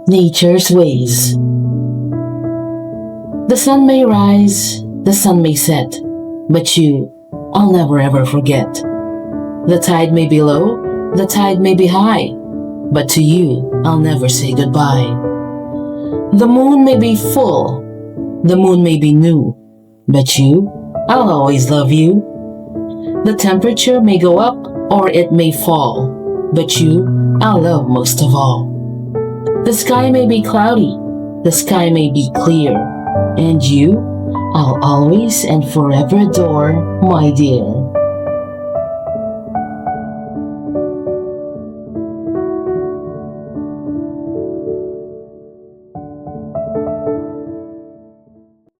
Nature's ways. The sun may rise, the sun may set, but you, I'll never ever forget. The tide may be low, the tide may be high, but to you, I'll never say goodbye. The moon may be full, the moon may be new, but you, I'll always love you. The temperature may go up or it may fall, but you, I'll love most of all. The sky may be cloudy, the sky may be clear, and you, I'll always and forever adore, my dear.